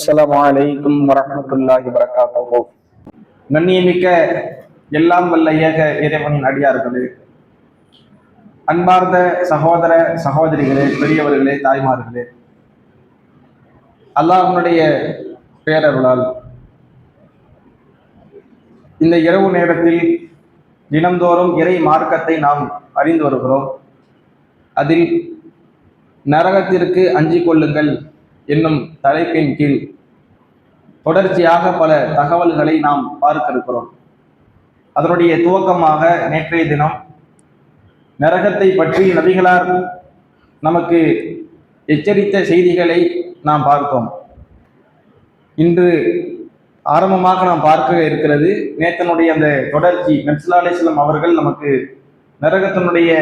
அஸ்ஸலாமு அலைக்கும் வரஹ்மத்துல்லாஹி வபரகாத்துஹு. கண்ணியமிக்க எல்லாம் வல்ல ஏக இறைவனின் அடியார்களே, அன்பார்ந்த சகோதர சகோதரிகளே, பெரியவர்களே, தாய்மார்களே, அல்லாஹ்வுடைய பேரருளால் இந்த இரவு நேரத்தில் தினந்தோறும் இறை மார்க்கத்தை நாம் அறிந்து வருகிறோம். அதில் நரகத்திற்கு அஞ்சிக் கொள்ளுங்கள் என்னும் தலைப்பின் கீழ் தொடர்ச்சியாக பல தகவல்களை நாம் பார்க்க இருக்கிறோம். அதனுடைய துவக்கமாக நேற்றைய தினம் நரகத்தை பற்றி நபிகளார் நமக்கு எச்சரித்த செய்திகளை நாம் பார்த்தோம். இன்று ஆரம்பமாக நாம் பார்க்க இருக்கிறது நேத்தனுடைய அந்த தொடர்ச்சி. நபிஸல்லல்லாஹு அலைஹி வஸல்லம் அவர்கள் நமக்கு நரகத்தினுடைய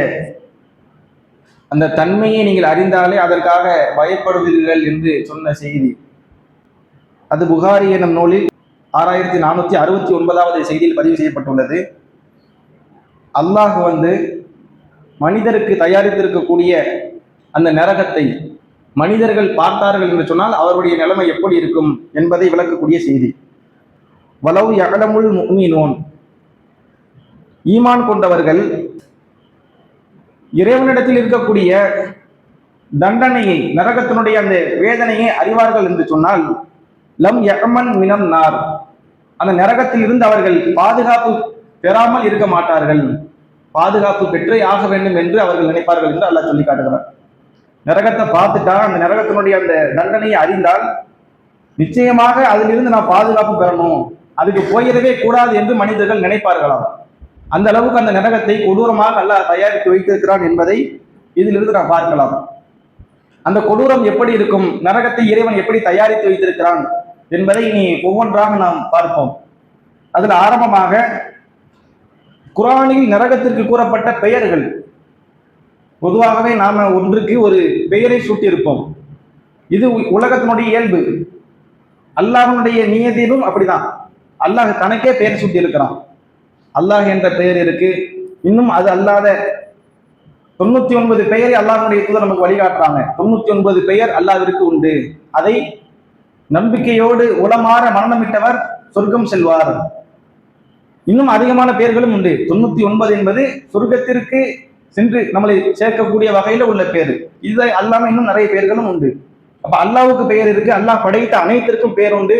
அந்த தன்மையை நீங்கள் அறிந்தாலே அதற்காக பயப்படுவீர்கள் என்று சொன்ன செய்தி. அது புகாரி எனும் நூலில் 6469வது செய்தியில் பதிவு செய்யப்பட்டுள்ளது. அல்லாஹ் மனிதருக்கு தயாரித்திருக்கக்கூடிய அந்த நரகத்தை மனிதர்கள் பார்த்தார்கள் என்று சொன்னால் அவருடைய நிலைமை எப்படி இருக்கும் என்பதை விளக்கக்கூடிய செய்தி. வலவ் யஅலமுல் முஃமினூன், ஈமான் கொண்டவர்கள் இறைவனிடத்தில் இருக்கக்கூடிய தண்டனையை, நரகத்தினுடைய அந்த வேதனையை அறிவார்கள் என்று சொன்னால் லம் யஅமன் மினன் நார், அந்த நரகத்தில் இருந்து அவர்கள் பாதுகாப்பு பெறாமல் இருக்க மாட்டார்கள். பாதுகாப்பு பெற்றே ஆக வேண்டும் என்று அவர்கள் நினைப்பார்கள் என்று அல்லாஹ் சொல்லி காட்டுகிறார். நரகத்தை பார்த்துட்டா, அந்த நரகத்தினுடைய அந்த தண்டனையை அறிந்தால் நிச்சயமாக அதிலிருந்து நான் பாதுகாப்பு பெறணும், அதுக்கு போயிடவே கூடாது என்று மனிதர்கள் நினைப்பார்களாம். அந்த அளவுக்கு அந்த நரகத்தை கொடூரமாக அல்லாஹ் தயாரித்து வைத்திருக்கிறான் என்பதை இதிலிருந்து நாம் பார்க்கலாம். அந்த கொடூரம் எப்படி இருக்கும், நரகத்தை இறைவன் எப்படி தயாரித்து வைத்திருக்கிறான் என்பதை இனி ஒவ்வொன்றாக நாம் பார்ப்போம். அதில் ஆரம்பமாக குர்ஆனில் நரகத்திற்கு கூறப்பட்ட பெயர்கள். பொதுவாகவே நாம ஒன்றுக்கு ஒரு பெயரை சூட்டியிருப்போம். இது உலகத்தினுடைய இயல்பு. அல்லாஹ்வுடைய நியதியிலும் அப்படிதான். அல்லாஹ் தனக்கே பெயர் சூட்டி இருக்கிறான். அல்லாஹ் என்ற பெயர் இருக்கு. இன்னும் அது அல்லாத 99 பெயரை அல்லாஹ்வுடைய தூதர் நமக்கு வழிகாட்டுறாங்க. 99 பெயர் அல்லாஹ்விற்கு உண்டு. அதை நம்பிக்கையோடு உளமாற மரணமிட்டவர் சொர்க்கம் செல்வார். இன்னும் அதிகமான பெயர்களும் உண்டு. 99 என்பது சொர்க்கத்திற்கு சென்று நம்மளை சேர்க்கக்கூடிய வகையில உள்ள பேர். இதை அல்லாம இன்னும் நிறைய பெயர்களும் உண்டு. அப்ப அல்லாஹ்வுக்கு பெயர் இருக்கு. அல்லாஹ் படைத்த அனைத்திற்கும் பெயர் உண்டு.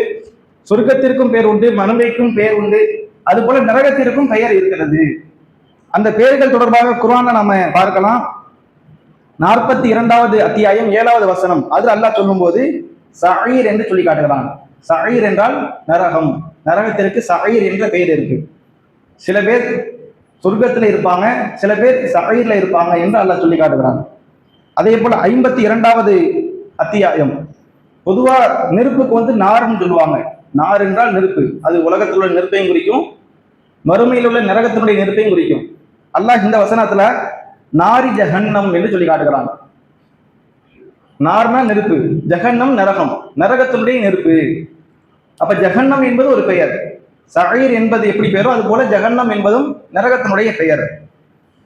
சொர்க்கத்திற்கும் பெயர் உண்டு, மனமைக்கும் பெயர் உண்டு. அது போல நரகத்திற்கும் பெயர் இருக்கிறது. அந்த பெயர்கள் தொடர்பாக குர்ஆனை நாம பார்க்கலாம். 42வது அத்தியாயம் 7வது வசனம். அது அல்லாஹ் சொல்லும்போது சஈர் என்று சொல்லி காட்டுகிறான். சஈர் என்றால் நரகம். நரகத்திற்கு சஈர் என்ற பெயர் இருக்கு. சில பேர் சொர்க்கத்தில் இருப்பாங்க, சில பேர் சஈர்ல இருப்பாங்க என்று அல்லாஹ் சொல்லி காட்டுகிறான். அதே போல 52வது அத்தியாயம். பொதுவா நெருப்புக்கு நார்ன்னு சொல்லுவாங்க. நார் என்றால் நெருப்பு. அது உலகத்தில் உள்ள நெருப்பையும் குறிக்கும், மறுமையில் உள்ள நரகத்தினுடைய நெருப்பையும் குறிக்கும். அல்லாஹ் இந்த வசனத்துல நாரி ஜஹன்னம் என்று சொல்லி காட்டுகிறான். நார்னா நெருப்பு, ஜஹன்னம் நரகம், நரகத்தினுடைய நெருப்பு. அப்ப ஜஹன்னம் என்பது ஒரு பெயர். சஈர் என்பது எப்படி பெயரோ அது போல ஜஹன்னம் என்பதும் நரகத்தினுடைய பெயர்.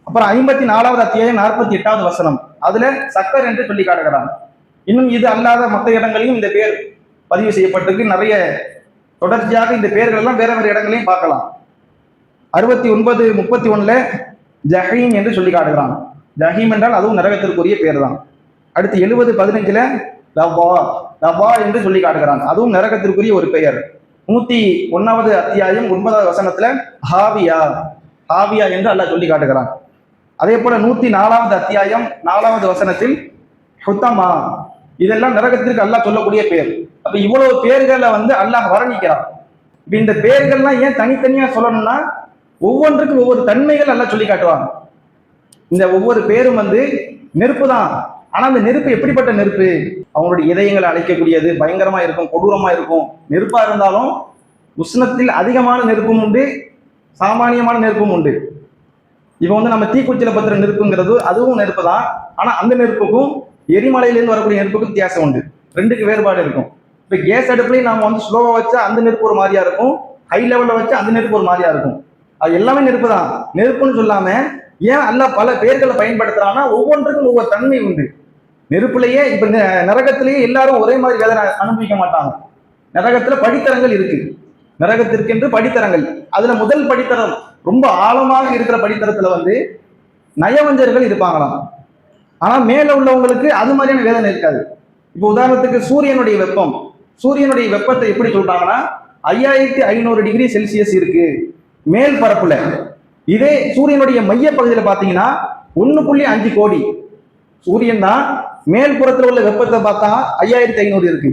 அப்புறம் 54வது அத்தியாயம் 48வது வசனம். அதுல சக்கர் என்று சொல்லி காட்டுகிறான். இன்னும் இது அல்லாத மற்ற இடங்களையும் இந்த பெயர் பதிவு செய்யப்பட்டிருக்கு. நிறைய தொடர்ச்சியாக இந்த பெயர்கள் எல்லாம் வேற வேற இடங்களையும் பார்க்கலாம். 69 31ல ஜஹீம் என்று சொல்லி காட்டுகிறான். ஜஹீம் என்றால் அதுவும் நரகத்திற்குரிய பெயர் தான். அடுத்து 70 15ல லவ்வா, லவ்வா என்று சொல்லி காட்டுகிறான். அதுவும் நரகத்திற்குரிய ஒரு பெயர். 101வது அத்தியாயம் 9வது வசனத்துல ஹாவியா, ஹாவியா என்று அல்லாஹ் சொல்லி காட்டுகிறான். அதே போல 104வது அத்தியாயம் 4வது வசனத்தில் ஹுத்தமா. இதெல்லாம் நரகத்திற்கு அல்லாஹ் சொல்லக்கூடிய பெயர். அப்ப இவ்வளவு பெயர்களை அல்லாஹ் வர்ணிக்கிறான். இப்ப இந்த பெயர்கள்லாம் ஏன் தனித்தனியா சொல்லணும்னா ஒவ்வொன்றுக்கும் ஒவ்வொரு தன்மைகள் அல்லாஹ் சொல்லி காட்டுவாங்க. இந்த ஒவ்வொரு பேரும் நெருப்பு தான். ஆனா அந்த நெருப்பு எப்படிப்பட்ட நெருப்பு? அவங்களுடைய இதயங்களை அழைக்கக்கூடியது, பயங்கரமா இருக்கும், கொடூரமா இருக்கும். நெருப்பா இருந்தாலும் உஷ்ணத்தில் அதிகமான நெருப்பும் உண்டு, சாமானியமான நெருப்பும் உண்டு. இப்போ நம்ம தீக்குச்சியில பத்திர நெருப்புங்கிறது அதுவும் நெருப்பு தான். ஆனா அந்த நெருப்புக்கும் எரிமலையிலிருந்து வரக்கூடிய நெருப்புக்கும் வித்தியாசம் உண்டு. ரெண்டுக்கு வேறுபாடு இருக்கும். இப்ப கேஸ் அடுப்புலையும் நாம ஸ்லோவா வச்சா அந்த நெருப்பு ஒரு மாதிரியா இருக்கும், ஹை லெவல்ல வச்சா அந்த நெருப்பு ஒரு மாதிரியா இருக்கும். அது எல்லாமே நெருப்பு தான். நெருப்புன்னு சொல்லாம ஏன் அல்லாஹ் பல பெயர்களை பயன்படுத்துறான்னா ஒவ்வொன்றுக்கும் ஒவ்வொரு தன்மை உண்டு. நெருப்புலையே இப்ப நரகத்திலேயே எல்லாரும் ஒரே மாதிரி வேதனை அனுபவிக்க மாட்டாங்க. நரகத்துல படித்தரங்கள் இருக்கு. நரகத்திற்கென்று படித்தரங்கள். அதுல முதல் படித்தரம் ரொம்ப ஆழமாக இருக்கிற படித்தரத்துல வந்து நயவஞ்சர்கள் இருப்பாங்களாம். ஆனா மேல உள்ளவங்களுக்கு அது மாதிரியான வேதனை இருக்காது. இப்போ உதாரணத்துக்கு சூரியனுடைய வெப்பம், சூரியனுடைய வெப்பத்தை எப்படி சொல்றாங்கன்னா 5500 டிகிரி செல்சியஸ் இருக்கு மேல் பரப்புல. இதே சூரியனுடைய மைய பகுதியில் பாத்தீங்கன்னா 1.5 கோடி. சூரியன் தான் மேல் புறத்தில் உள்ள வெப்பத்தை பார்த்தா 5500 இருக்கு.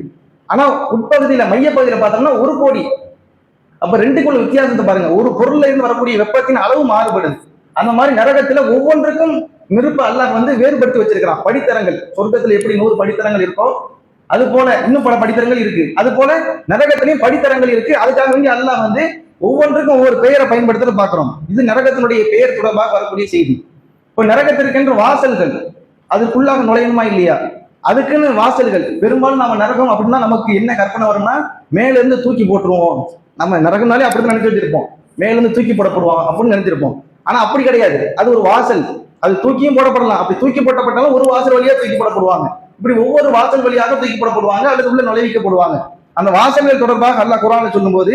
ஆனா உட்பகுதியில மைய பகுதியில பார்த்தோம்னா 1 கோடி. அப்ப ரெண்டுக்குள்ள வித்தியாசத்தை பாருங்க. ஒரு பொருள்ல இருந்து வரக்கூடிய வெப்பத்தின் அளவு மாறுபடுது. அந்த மாதிரி நரகத்துல ஒவ்வொன்றுக்கும் நெருப்பு அல்லாஹ் வந்து வேறுபடுத்தி வச்சிருக்கிறான். படித்தரங்கள் சொர்க்கத்துல எப்படி 100 படித்தரங்கள் இருக்கோ அது போல இன்னும் பல படித்தரங்கள் இருக்கு. அது போல நரகத்திலையும் படித்தரங்கள் இருக்கு. அதுக்காக வேண்டி அல்லாஹ் வந்து ஒவ்வொன்றுக்கும் ஒவ்வொரு பெயரை பயன்படுத்த பார்க்கிறோம். இது நரகத்தினுடைய பெயர் தொடர்பாக வரக்கூடிய செய்தி. இப்போ நரகத்திற்கென்று வாசல்கள், அதுக்குள்ளாக நுழையணுமா இல்லையா, அதுக்குன்னு வாசல்கள். பெரும்பாலும் நம்ம நரகம் அப்படின்னா நமக்கு என்ன கற்பனை வரும்னா மேல இருந்து தூக்கி போட்டுருவோம். நம்ம நரகம்னாலே அப்படிதான் நினைச்சு வச்சிருப்போம், மேல இருந்து தூக்கி போடப்படுவோம் அப்படின்னு நினைச்சிருப்போம். ஆனா அப்படி கிடையாது. அது ஒரு வாசல். அது தூக்கியும் போடப்படலாம். அப்படி தூக்கி போட்டப்பட்டாலும் ஒரு வாசல் வழியா தூக்கி போடப்படுவாங்க. இப்படி ஒவ்வொரு வாசல் வழியாக தூக்கி போடப்படுவாங்க அல்லது உள்ள நுழைவிக்கப்படுவாங்க. அந்த வாசல்கள் தொடர்பாக அல்லாஹ் குர்ஆன்ல சொல்லும்போது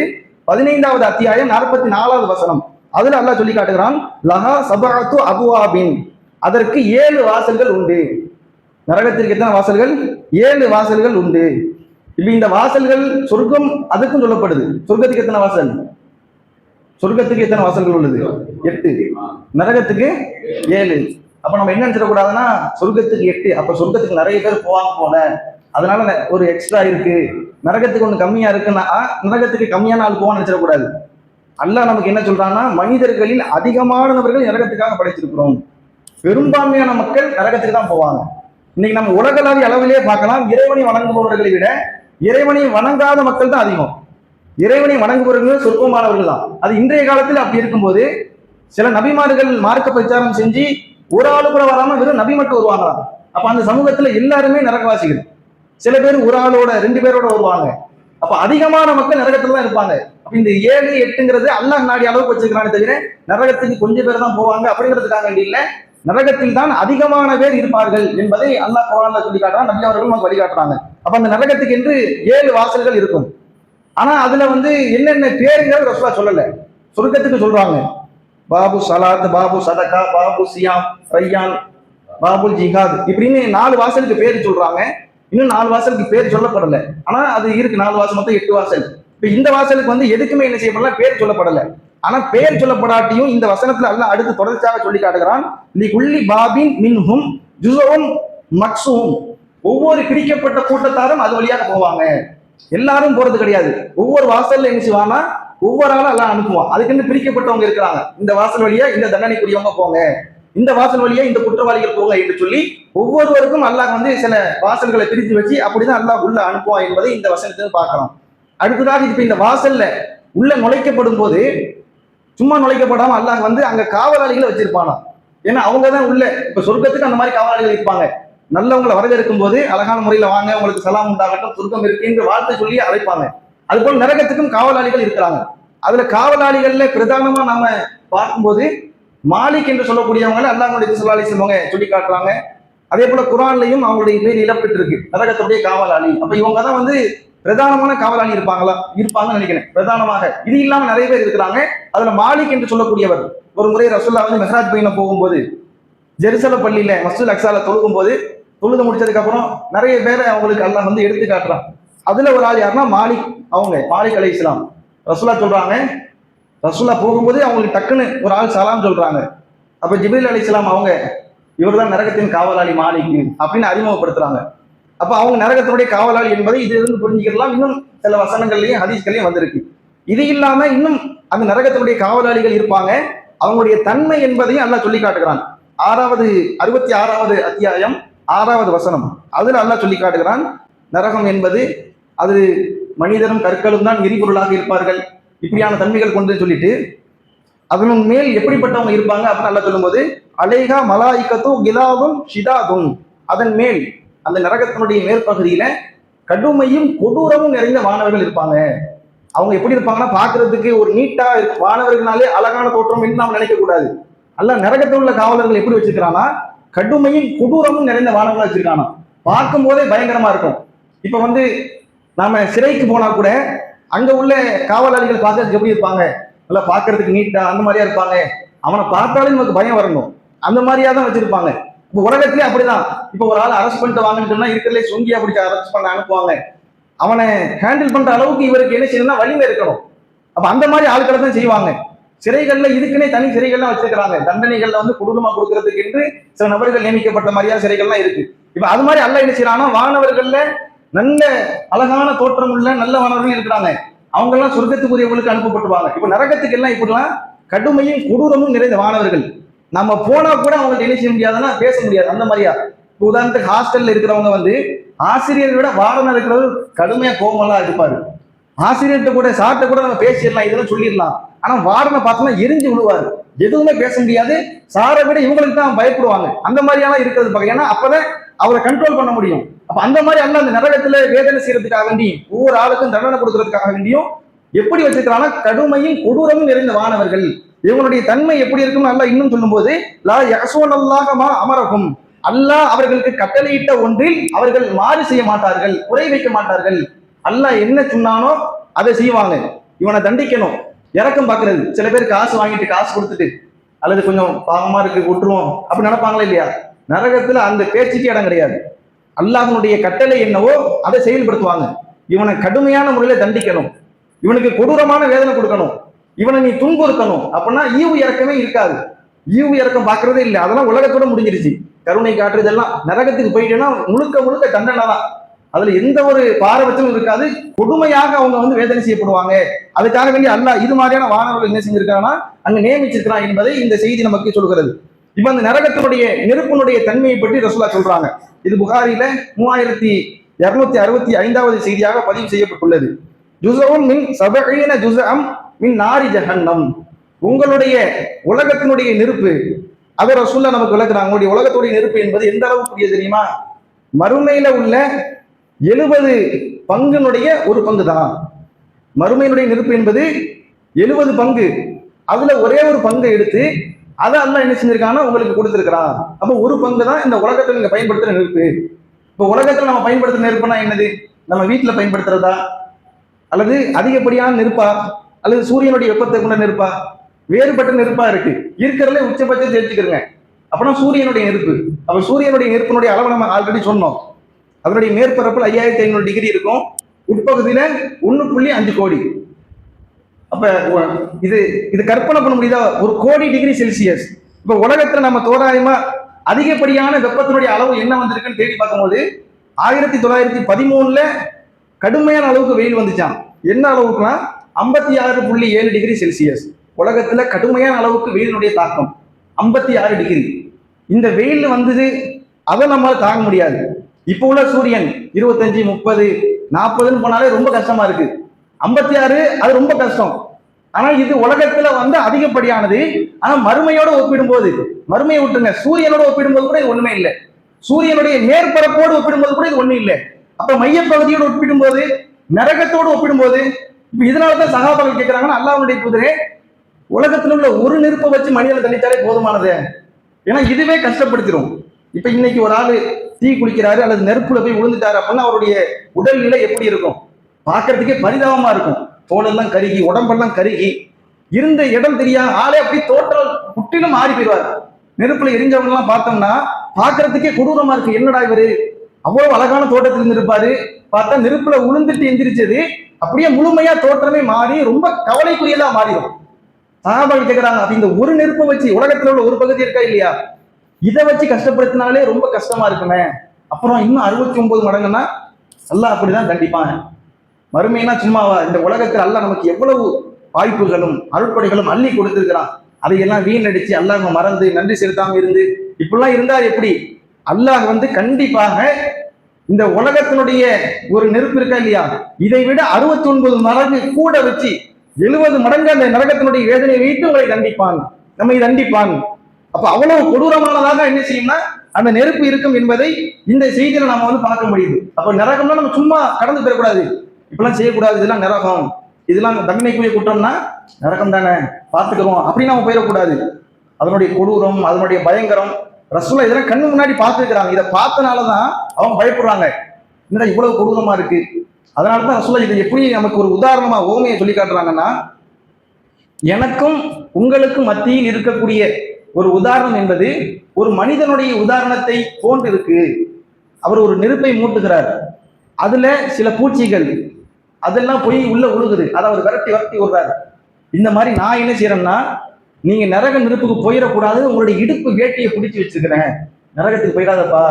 15வது அத்தியாயம் 44வது வசனம், அதுல அல்லாஹ் சொல்லி காட்டுகிறான், லஹா சபஅத்து அபுவாபின், அதற்கு 7 வாசல்கள் உண்டு. நரகத்திற்கு எத்தனை வாசல்கள்? 7 வாசல்கள் உண்டு. இப்ப இந்த வாசல்கள் சொர்க்கம் அதுக்கும் சொல்லப்படுது. சொர்க்கத்துக்கு எத்தனை வாசல்? சொர்க்கத்துக்கு எத்தனை வாசல்கள் உள்ளது? 8. நரகத்துக்கு 7. அப்ப நம்ம என்ன நினைச்சிடக்கூடாதுன்னா சொர்க்கத்துக்கு 8, அப்ப சொர்க்கத்துக்கு நிறைய பேர் போவாங்க போல, அதனால ஒரு எக்ஸ்ட்ரா இருக்கு, நரகத்துக்கு ஒண்ணு கம்மியா இருக்குன்னா நரகத்துக்கு கம்மியான ஆள் போவான்னு நினைச்சிடக்கூடாது. அல்லாஹ் நமக்கு என்ன சொல்றான்னா மனிதர்களில் அதிகமானவர்கள் நரகத்துக்காக படைத்திருக்கிறோம். பெரும்பான்மையான மக்கள் நரகத்துக்கு தான் போவாங்க. இன்னைக்கு நம்ம உலகளாவிய அளவிலே பார்க்கலாம், இறைவனை வணங்குபவர்களை விட இறைவனை வணங்காத மக்கள் தான் அதிகம். இறைவனை வணங்குபவர்கள் சொற்பமானவர்கள் தான். அது இன்றைய காலத்தில் அப்படி இருக்கும்போது சில நபிமார்கள் மார்க்க பிரச்சாரம் செஞ்சு ஒரு ஆளு கூட வராம வெறும் நபி மட்டும் வருவாங்களாம். அப்ப அந்த சமூகத்துல எல்லாருமே நரகவாசிகள். சில பேர் ஒரு ஆளோட 2 பேரோட வருவாங்க. அப்ப அதிகமான மக்கள் நரகத்துல தான் இருப்பாங்க. அப்ப இந்த 7, 8ங்கிறது அல்லாஹ் நாடி அளவுக்கு வச்சிருக்கானே தவிர நரகத்துக்கு கொஞ்சம் பேர் தான் போவாங்க அப்படிங்கிறதுக்காக வேண்டி இல்ல. நரகத்தில் தான் அதிகமான பேர் இருப்பார்கள் என்பதை அல்லாஹ் குர்ஆன்ல சொல்லி காட்டுறான். நபி அவர்கள் நமக்கு வழிகாட்டுறாங்க. அப்ப அந்த நரகத்துக்கு என்று 7 வாசல்கள் இருக்கும். ஆனா அதுல வந்து என்னென்ன பேருங்கிறது ரசூலுல்லாஹ் சொல்லல. சொர்க்கத்துக்கு சொல்றாங்க பாபு சலாத், பாபு சதகா, பாபு சியாம், ரய்யான், பாபுல் ஜிஹாத், இப்படின்னு 4 வாசலுக்கு பேர் சொல்றாங்க. இன்னும் 4 வாசலுக்கு பேர் சொல்லப்படல. ஆனா அது இருக்கு 4 வாசல், மொத்தம் 8 வாசல். இப்ப இந்த வாசலுக்கு வந்து எதுக்குமே என்ன செய்யப்படல, பேர் சொல்லப்படல. ஆனா பேர் சொல்லப்படாட்டியும் இந்த வசனத்துல அல்லாஹ் அடுத்து தொடர்ச்சியாக சொல்லி காட்டுகிறான், லி குல்லி பாபின் மின்ஹும் ஜுஸுன் மக்ஸூம், ஒவ்வொரு பிரிக்கப்பட்ட கூட்டத்தாரும் அது வழியாக போவாங்க. எல்லாரும் போறது கிடையாது. ஒவ்வொரு வாசல்ல என்ன செய்வானா ஒவ்வொரு ஆளும் எல்லாம் அனுப்புவான். அதுக்கு பிரிக்கப்பட்டவங்க இருக்கிறாங்க. இந்த வாசல் வழியா இந்த தண்டனைக்குரியவங்க போங்க, இந்த வாசல் வழியா இந்த குற்றவாளிகள் போங்க என்று சொல்லி ஒவ்வொருவருக்கும் அல்லாஹ் வந்து சில வாசல்களை பிரித்து வச்சு அப்படிதான் அல்லாஹ் உள்ள அனுப்புவான் என்பதை இந்த வசனத்தில் பார்க்கலாம். அடுத்ததாக இப்ப இந்த வாசல்ல உள்ள நுழைக்கப்படும் போது சும்மா நுழைக்கப்படாம அல்லாஹ் வந்து அங்க காவலாளிகளை வச்சிருப்பானா. ஏன்னா அவங்க தான் உள்ள, இப்ப சொர்க்கத்துக்கு அந்த மாதிரி காவலாளிகள் இருப்பாங்க. நல்லவங்களை வரவேற்கும் போது அழகான முறையில வாங்க, உங்களுக்கு சலாம் உண்டாகட்டும், சொர்க்கம் இருக்கு என்று வாழ்த்து சொல்லி அழைப்பாங்க. அது போல நரகத்துக்கும் காவலாளிகள் இருக்கிறாங்க. அதுல காவலாளிகள்ல பிரதானமா நாம பார்க்கும்போது மாலிக் என்று சொல்லக்கூடியவங்களை அல்லாஹ்வுடைய ஸல்லல்லாஹு அலைஹி வஸல்லம் சொல்லி காட்டுறாங்க. அதே போல குர்ஆன்லயும் அவங்களுடைய பேர் இடம்பெற்று இருக்கு, நரகத்துடைய காவலாளி. அப்ப இவங்க தான் வந்து பிரதானமான காவலாளி இருப்பாங்கன்னு நினைக்கிறேன் பிரதானமாக. இது இல்லாம நிறைய பேர் இருக்கிறாங்க. அதுல மாலிக் என்று சொல்லக்கூடியவர் ஒரு முறை ரசூலுல்லாஹ் வந்து மெஹ்ராஜ் பயண போகும்போது ஜெருசலம் பள்ளியில மஸ்ஜிதுல் அக்ஸால தொழுகும் போது, தொழுது முடிச்சதுக்கு அப்புறம் நிறைய பேரை அவங்களுக்கு அல்லாஹ் வந்து எடுத்து காட்டுறான். அதுல ஒரு ஆள் யாருன்னா மாலிக், அவங்க மாலிக் அலைஹிஸ்ஸலாம். ரசூலுல்லாஹ் சொல்றாங்க, ரசூலுல்லாஹ் போகும்போது அவங்களுக்கு டக்குன்னு ஒரு ஆள் சலாம் சொல்றாங்க. அப்ப ஜிப்ரீல் அலைஹிஸ்ஸலாம் அவங்க இவர் தான் நரகத்தின் காவலாளி மாலிக் அப்படின்னு அறிமுகப்படுத்துறாங்க. அப்ப அவங்க நரகத்தினுடைய காவலாளி என்பதை இதிலிருந்து புரிஞ்சுக்கலாம். இன்னும் சில வசனங்கள்லயும் ஹதீஸ்களையும் வந்திருக்கு. இது இல்லாம இன்னும் அந்த நரகத்தினுடைய காவலாளிகள் இருப்பாங்க, அவங்களுடைய தன்மை என்பதையும் அல்லாஹ் சொல்லி காட்டுகிறான். 66வது அத்தியாயம் 6வது வசனம், அதுல அல்லாஹ் சொல்லி காட்டுகிறான், நரகம் என்பது அது மனிதரும் கற்களும் தான் எரிபொருளாக இருப்பார்கள், இப்படியான தன்மைகள் கொண்டு சொல்லிட்டு அதன் மேல் எப்படிப்பட்டவங்க இருப்பாங்க அப்படின்னு அல்லாஹ் சொல்லும்போது, அலைஹா மலாயிகத்து கிலாதும் ஷிதாதும், அதன் மேல் அந்த நரகத்தினுடைய மேற்பகுதியில கடுமையும் கொடூரமும் நிறைந்த வானவர்கள் இருப்பாங்க. அவங்க எப்படி இருப்பாங்கன்னா பார்க்கறதுக்கு ஒரு நீட்டா வானவர்களாலே அழகான தோற்றம் என்று நாம் நினைக்க கூடாது. அல்லாஹ் நரகத்தில் உள்ள காவலர்கள் எப்படி வச்சிருக்கிறானா கடுமையும் கொடூரமும் நிறைந்த வானவர்கள் வச்சிருக்கானா, பார்க்கும் போதே பயங்கரமா இருக்கும். இப்ப வந்து நாம சிறைக்கு போனா கூட அங்க உள்ள காவலாளிகள் பார்க்கறதுக்கு எப்படி இருப்பாங்க, நல்லா பார்க்கறதுக்கு நீட்டா அந்த மாதிரியா இருப்பாங்க. அவனை பார்த்தாலே நமக்கு பயம் வரணும், அந்த மாதிரியா தான் வச்சிருப்பாங்க. இப்போ உலகத்திலே அப்படிதான். இப்போ ஒரு ஆள் அரெஸ்ட் பண்ணிட்டு வாங்கன்னு சொன்னா இருக்கிறதுலே சொங்கியா பிடிச்சி அரெஸ்ட் பண்ண அனுப்புவாங்க. அவனை ஹேண்டில் பண்ற அளவுக்கு இவருக்கு என்ன செய்யணும்னா வலிமை இருக்கணும். அப்ப அந்த மாதிரி ஆட்களை தான் செய்வாங்க. சிறைகள்ல இதுக்குன்னே தனி சிறைகள்லாம் வச்சிருக்கிறாங்க. தண்டனைகள்ல வந்து கொடூரமா கொடுக்கறதுக்கு என்று சில நபர்கள் நியமிக்கப்பட்ட மாதிரியா சிறைகள்லாம் இருக்கு. இப்ப அது மாதிரி அல்லாஹ் என்ன செய்யறான்னா, வானவர்கள்ல நல்ல அழகான தோற்றம் உள்ள நல்ல வானவர்கள் இருக்கிறாங்க. அவங்க எல்லாம் சொர்க்கத்துக்குரியவங்களுக்கு அனுப்பப்பட்டுவாங்க. இப்ப நரகத்துக்கு எல்லாம் இப்படிலாம் கடுமையும் கொடூரமும் நிறைந்த வானவர்கள். நம்ம போனா கூட அவங்கள்ட்ட என்ன செய்ய முடியாதுன்னா பேச முடியாது. அந்த மாதிரியா இப்ப உதாரணத்துக்கு ஹாஸ்டல்ல இருக்கிறவங்க வந்து ஆசிரியரை விட வார்டனா இருக்கிறவர் கடுமையா கோபமெல்லாம் இருப்பாரு. ஆசிரியர்கிட்ட கூட சார்ட்ட கூட நம்ம பேசிடலாம், இதெல்லாம் சொல்லிடலாம். ஆனா வார்டனை பார்த்தோம்னா எரிஞ்சு விழுவாரு, எதுவுமே பேச முடியாது. சாரை விட இவங்களுக்கு தான் பயப்படுவாங்க. அந்த மாதிரியெல்லாம் இருக்கிறது பார்க்க, ஏன்னா அப்பதான் அவரை கண்ட்ரோல் பண்ண முடியும். அப்ப அந்த மாதிரி அல்ல அந்த நரகத்துல வேதனை செய்யறதுக்காக வேண்டி ஒவ்வொரு ஆளுக்கும் தண்டனை கொடுக்கறதுக்காக வேண்டியும் எப்படி வச்சிருக்கிறாங்கன்னா கடுமையும் கொடூரமும் நிறைந்த வானவர்கள். இவங்களுடைய தன்மை எப்படி இருக்குன்னு அல்ல இன்னும் சொல்லும் போது, லா யஸூனல்லாஹமா அமரகும், அல்லாஹ் அவர்களுக்கு கட்டளையிட்ட ஒன்றில் அவர்கள் மாறு செய்ய மாட்டார்கள், குறை வைக்க மாட்டார்கள். அல்லாஹ் என்ன சொன்னானோ அதை செய்வாங்க. இவனை தண்டிக்கணும், இறக்கம் பார்க்கறது. சில பேர் காசு வாங்கிட்டு காசு கொடுத்துட்டு அல்லது கொஞ்சம் பாவமா இருக்கு விட்டுருவோம் அப்படி நினைப்பாங்களே இல்லையா? நரகத்துல அந்த பேச்சுக்கு இடம் கிடையாது. அல்லாஹ்வுடைய கட்டளை என்னவோ அதை செயல்படுத்துவாங்க. இவனை கடுமையான முறையில தண்டிக்கணும், இவனுக்கு கொடூரமான வேதனை கொடுக்கணும், இவனை நீ துன்புறுத்தணும். அப்படின்னா ஈவு இறக்கமே இருக்காது. ஈவு இறக்கம் பார்க்கறதே இல்லை. அதெல்லாம் உலகத்தோட முடிஞ்சிருச்சு. கருணை காட்டுறதெல்லாம் நரகத்துக்கு போயிட்டேன்னா முழுக்க முழுக்க தண்டனை தான். அதுல எந்த ஒரு பாரபட்சமும் இருக்காது. கொடுமையாக அவங்க வந்து வேதனை செய்யப்படுவாங்க. அதுக்காக வேண்டி அல்லாஹ் இது மாதிரியான வானவர்கள் என்ன செஞ்சிருக்காங்கன்னா அங்க நியமிச்சிருக்கிறான் என்பதை இந்த செய்தி நமக்கு சொல்கிறது. இப்ப அந்த நரகத்தினுடைய நெருப்பினுடைய தன்மையை பற்றி ரசூலுல்லாஹ் சொல்றாங்க. இது புகாரில 3265வது செய்தியாக பதிவு செய்யப்பட்டுள்ளது. ஜுஸஉம் மின் 70 ஜுஸஅம் மின் நாரி ஜஹன்னம். உங்களுடைய உலகத்தினுடைய நெருப்பு, அதை ரசூலுல்லாஹ் நமக்கு விளக்குறாங்க. உங்களுடைய உலகத்துடைய நெருப்பு என்பது எந்த அளவுக்கு தெரியுமா? மறுமையில உள்ள 70 பங்குனுடைய ஒரு பங்கு தான். மறுமையினுடைய நெருப்பு என்பது 70 பங்கு. அதுல ஒரே ஒரு பங்கை எடுத்து அதை அல்லாஹ் என்ன செஞ்சிருக்காங்கன்னா உங்களுக்கு கொடுத்திருக்கிறான். அப்ப ஒரு பங்கு தான் இந்த உலகத்தில் நீங்க பயன்படுத்துற நெருப்பு. இப்ப உலகத்துல நம்ம பயன்படுத்துற நெருப்புனா என்னது? நம்ம வீட்டுல பயன்படுத்துறதா, அல்லது அதிகப்படியான நெருப்பா, அல்லது சூரியனுடைய வெப்பத்தை கொண்ட நெருப்பா? வேறுபட்ட நெருப்பா இருக்கு. இருக்கிறதுல உச்சபட்சம் தெரிஞ்சுக்கிறங்க. அப்படின்னா சூரியனுடைய நெருப்பு. அப்ப சூரியனுடைய நெருப்பினுடைய அளவு நம்ம ஆல்ரெடி சொன்னோம். அதனுடைய மேற்பரப்பில் 5500 டிகிரி இருக்கும், உட்பகுதியில 1.5 கோடி. அப்ப இது இது கற்பனை பண்ண முடியுதா? 1 கோடி டிகிரி செல்சியஸ். இப்ப உலகத்துல நம்ம தோராயமா அதிகப்படியான வெப்பத்தினுடைய அளவு என்ன வந்திருக்குன்னு தேடி பார்க்கும்போது 1913ல கடுமையான அளவுக்கு வெயில் வந்துச்சான். என்ன அளவுக்குன்னா 56.7 டிகிரி செல்சியஸ். உலகத்துல கடுமையான அளவுக்கு வெயிலினுடைய தாக்கம் 56 டிகிரி. இந்த வெயில் வந்தது, அதை நம்மளால தாங்க முடியாது. இப்போ உள்ள சூரியன் 25, 30, 40ன்னு போனாலே ரொம்ப கஷ்டமா இருக்கு. 56 அது ரொம்ப கஷ்டம். ஆனா இது உலகத்துல வந்து அதிகப்படியானது. ஆனா மறுமையோட ஒப்பிடும்போது, மறுமையை விட்டுருங்க, சூரியனோட ஒப்பிடும்போது கூட இது ஒண்ணுமே இல்லை. சூரியனுடைய மேற்பரப்போடு ஒப்பிடும்போது கூட இது ஒண்ணும் இல்லை. அப்ப மையப்பகுதியோடு ஒப்பிடும்போது, நரகத்தோடு ஒப்பிடும்போது, இப்ப இதனாலதான் சகாபாக்கள் கேட்கிறாங்கன்னா, அல்லாஹ்வுடைய தூதரே, உலகத்துல உள்ள ஒரு நெருப்பை வச்சு மனிதனை தண்டித்தாலே போதுமானது, ஏன்னா இதுவே கஷ்டப்படுத்திடும். இப்ப இன்னைக்கு ஒரு ஆளு தீ குளிக்கிறாரு அல்லது நெருப்புல போய் விழுந்துட்டாரு அப்படின்னா அவருடைய உடல்நிலை எப்படி இருக்கும்? பார்க்கறதுக்கே பரிதாபமா இருக்கும். தோலெல்லாம் கருகி, உடம்பெல்லாம் கருகி, இருந்த இடம் தெரியா ஆளே அப்படி தோற்றம் முற்றிலும் மாறி போயிடுவார். நெருப்புல எரிஞ்சவங்க எல்லாம் பார்த்தோம்னா பார்க்கறதுக்கே கொடூரமா இருக்கு. என்னடா இவரு அவ்வளவு அழகான தோட்டத்தில் இருந்திருப்பாரு, பார்த்தா நெருப்புல உளுந்துட்டு எந்திரிச்சது அப்படியே முழுமையா தோற்றமே மாறி ரொம்ப கவலைக்குரியதா மாறிடும். சஹாபாக்கள் கேட்கிறாங்க, அப்ப இந்த ஒரு நெருப்பை வச்சு உலகத்துல உள்ள ஒரு பகுதி இருக்கா இல்லையா, இதை வச்சு கஷ்டப்படுத்தினாலே ரொம்ப கஷ்டமா இருக்குமே, அப்புறம் இன்னும் 69 மடங்குன்னா அல்லாஹ் அப்படிதான் தண்டிப்பான். மறுமைனா சும்மாவா? இந்த உலகத்தில் அல்லாஹ் நமக்கு எவ்வளவு வாய்ப்புகளும் அருட்படைகளும் அள்ளி கொடுத்திருக்கிறான். அதையெல்லாம் வீணடிச்சு அல்லாஹ் மறந்து நன்றி செலுத்தாம இருந்து இப்படிலாம் இருந்தா எப்படி? அல்லாஹ் வந்து கண்டிப்பாக இந்த உலகத்தினுடைய ஒரு நெருப்பு இருக்கா இல்லையா, இதை விட 69 மடங்கு கூட வச்சு 70 மடங்கு அந்த நரகத்தினுடைய வேதனையை வைத்து உங்களை தண்டிப்பான், நம்மை தண்டிப்பான். அப்ப அவ்வளவு கொடூரமானதாக என்ன செய்யும்னா அந்த நெருப்பு இருக்கும் என்பதை இந்த செய்தியில நம்ம வந்து பார்க்க முடியுது. அப்ப நரகம்னா நம்ம சும்மா கடந்து பெறக்கூடாது, இப்பெல்லாம் செய்யக்கூடாது, இதெல்லாம் நரகம், இதெல்லாம் தண்டனைக்குரிய குற்றம்னா நரகம் தானே பார்த்துக்கிறோம் அப்படின்னு நம்ம போயிடக்கூடாது. அதனுடைய கொடூரம், அதனுடைய பயங்கரம் ரசூலுல்லாஹ் இதெல்லாம் கண்ணு முன்னாடி பார்த்துருக்கிறாங்க. இதை பார்த்தனாலதான் அவங்க பயப்படுறாங்க, என்னடா இவ்வளவு கொடூரமா இருக்கு, அதனாலதான் ரசூலுல்லாஹ் இதை எப்படி நமக்கு ஒரு உதாரணமா ஓமையை சொல்லி காட்டுறாங்கன்னா, எனக்கும் உங்களுக்கும் மத்தியில் இருக்கக்கூடிய ஒரு உதாரணம் என்பது ஒரு மனிதனுடைய உதாரணத்தை போன்று இருக்கு. அவர் ஒரு நெருப்பை மூட்டுகிறார், அதுல சில பூச்சிகள் அதெல்லாம் போய் உள்ள உழுகுது, அதை அவர் விரட்டி விரட்டி விடுறாரு. இந்த மாதிரி நான் என்ன செய்யறேன்னா, நீங்க நரக நெருப்புக்கு போயிடக்கூடாது, உங்களுடைய இடுப்பு வேட்டியை பிடிச்சி வச்சிருக்கிறேன், நரகத்துக்கு போயிடாதப்பா.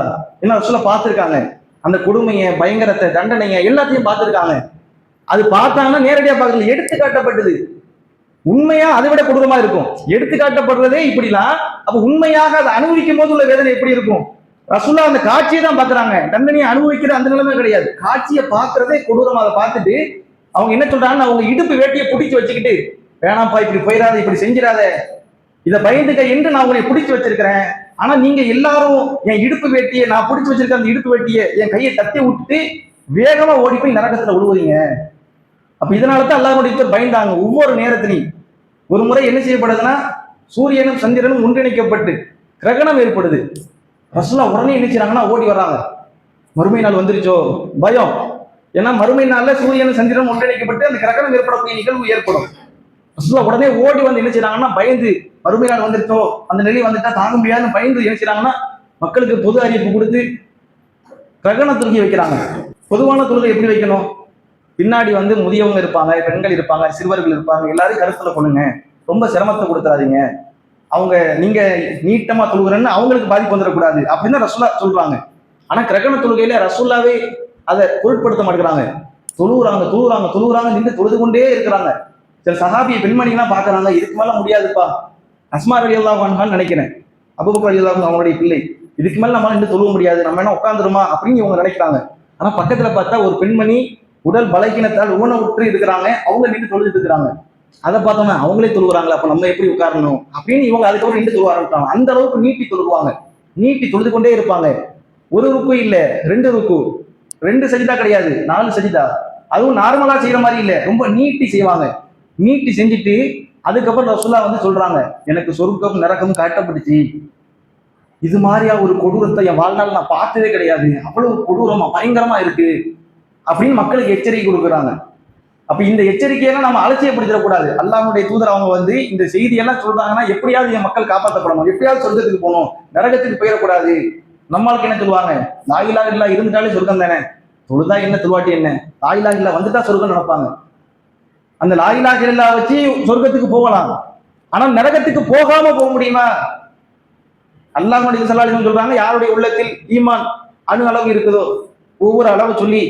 என்ன சொல்ல பார்த்துருக்காங்க, அந்த கொடுமையை, பயங்கரத்தை, தண்டனையை எல்லாத்தையும் பார்த்துருக்காங்க. அது பார்த்தாங்கன்னா நேரடியா பார்க்கல, எடுத்து காட்டப்பட்டது. உண்மையா அதை விட கொடூரமா இருக்கும். எடுத்து காட்டப்படுறதே இப்படிலாம், அப்ப உண்மையாக அதை அனுபவிக்கும் போது உள்ள வேதனை எப்படி இருக்கும்? ரசூலுல்லாஹ் அந்த காட்சியை தான் பாக்குறாங்க, தண்டனையை அனுபவிக்கிற அந்த நிலைமை கிடையாது. காட்சியை பார்க்கறதே கொடூரமா. அதை பார்த்துட்டு அவங்க என்ன சொல்றாங்கன்னா, அவங்க இடுப்பு வேட்டியை பிடிச்சி வச்சுக்கிட்டு, வேணாம்ப்பா இப்படி போயிடாத, இப்படி செஞ்சிடாத, இதை பயந்துக்க என்று நான் உங்களை பிடிச்சி வச்சிருக்கிறேன். ஆனா நீங்க எல்லாரும் என் இடுப்பு வேட்டியை, நான் பிடிச்சி வச்சிருக்க அந்த இடுப்பு வேட்டியை என் கையை தட்டி விட்டுட்டு வேகமா ஓடி போய் நரகத்துல விழுவுறீங்க. அப்ப இதனாலதான் அல்லாஹ்வுடைய பயந்தாங்க. ஒவ்வொரு நேரத்திலையும் ஒரு முறை என்ன செய்யப்படுதுன்னா, சூரியனும் சந்திரனும் ஒன்றிணைக்கப்பட்டு கிரகணம் ஏற்படுது. ரசூலுல்லாஹ் உடனே என்ன செய்றாங்கன்னா, ஓடி வர்றாங்க. மறுமை நாள் வந்துருச்சோ பயம். ஏன்னா மறுமை நாள்ல சூரியனும் சந்திரனும் ஒன்றிணைக்கப்பட்டு அந்த கிரகணம் ஏற்படக்கூடிய நிகழ்வு ஏற்படும். ரசூலுல்லாஹ் உடனே ஓடி வந்து என்ன செய்றாங்கன்னா, பயந்து மறுமை நாள் வந்துருச்சோ, அந்த நிலை வந்துட்டா தாங்க முடியாதுன்னு பயந்து என்ன செய்றாங்கன்னா, மக்களுக்கு பொது அறிவிப்பு கொடுத்து கிரகண தொழுகை வைக்கிறாங்க. பொதுவான தொழுகை எப்படி வைக்கணும்? பின்னாடி வந்து முதியவங்க இருப்பாங்க, பெண்கள் இருப்பாங்க, சிறுவர்கள் இருப்பாங்க, எல்லாரும் கருத்துல கொள்ளுங்க, ரொம்ப சிரமத்தை கொடுத்துறாதீங்க, அவங்க நீங்க நீட்டமா தொழுகிறன்னு அவங்களுக்கு பாதிப்பு வந்துடக்கூடாது அப்படின்னு தான் ரசூலுல்லாஹ் சொல்றாங்க. ஆனா கிரகண தொழுகையில ரசூலுல்லாவே அதை பொருட்படுத்த மாட்டேங்கிறாங்க. தொழுகிறாங்க தொழுகிறாங்க தொழுகிறாங்க, நின்று தொழுது கொண்டே இருக்கிறாங்க. சில சஹாபிய பெண்மணிகள்லாம் பாக்குறாங்க, இதுக்கு மேல முடியாதுப்பா, அஸ்மா ரலியல்லாஹு அன்ஹான்னு நினைக்கிறேன், அபூபக்கர் ரலியல்லாஹு அன்ஹு அவங்களுடைய பிள்ளை, இதுக்கு மேல நம்மளால நின்று தொழுவ முடியாது, நம்ம என்ன உட்காந்துருமா அப்படின்னு இவங்க நினைக்கிறாங்க. ஆனா பக்கத்துல பார்த்தா ஒரு பெண்மணி உடல் பலகீனத்தால் ஊனமுற்று இருக்கிறாங்க, அவங்க நின்று தொழுதுட்டு இருக்கிறாங்க. அதை பார்த்தோம்னா அவங்களே தொழுகிறாங்களா, அப்ப நம்ம எப்படி உட்காரணும் அப்படின்னு இவங்க அதுக்கப்புறம் நின்று தொழுவ ஆரம்பிச்சாங்க. அந்த அளவுக்கு நீட்டி தொழுவாங்க, நீட்டி தொழுது கொண்டே இருப்பாங்க. ஒரு ருக்கு இல்ல, 2 ருக்கு, 2 சஜிதா கிடையாது, 4 சஜிதா. அதுவும் நார்மலா செய்யற மாதிரி இல்ல, ரொம்ப நீட்டி செய்வாங்க. நீட்டி செஞ்சுட்டு அதுக்கப்புறம் ரசூலுல்லாஹ் வந்து சொல்றாங்க, எனக்கு சொர்க்கம் நரகம் காட்டப்பட்டுச்சு, இது மாதிரியா ஒரு கொடூரத்தை என் வாழ்நாள் நான் பார்த்ததே கிடையாது, அவ்வளவு கொடூரமா பயங்கரமா இருக்கு அப்படின்னு மக்களுக்கு எச்சரிக்கை கொடுக்குறாங்க. அப்ப இந்த எச்சரிக்கையெல்லாம் நம்ம அலட்சியப்படுத்திடக்கூடாது. அல்லாஹ்வுடைய தூதர் அவங்க வந்து இந்த செய்தியெல்லாம் சொல்றாங்கன்னா, எப்படியாவது என் மக்கள் காப்பாற்றப்படணும், எப்படியாவது சொர்க்கத்துக்கு போகணும், நரகத்துக்கு போயிடக்கூடாது. நம்மளுக்கு என்ன சொல்லுவாங்க, லா இலாஹ இல்லல்லாஹ் இருந்துட்டாலே சொர்க்கம் தானே, தொழுதா என்ன தொழுவாட்டி என்ன, லா இலாஹ இல்லல்லாஹ் வந்துட்டா சொர்க்கம் நினைப்பாங்க. அந்த லா இலாஹ இல்லல்லாஹ் வச்சு சொர்க்கத்துக்கு போகலாம், ஆனா நரகத்துக்கு போகாம போக முடியுமா? அல்லாஹ்வுடைய ஸல்லல்லாஹு அலைஹி வஸல்லம் சொல்றாங்க, யாருடைய உள்ளத்தில் ஈமான் அணு அளவு இருக்குதோ ஒவ்வொரு அளவு சொல்லி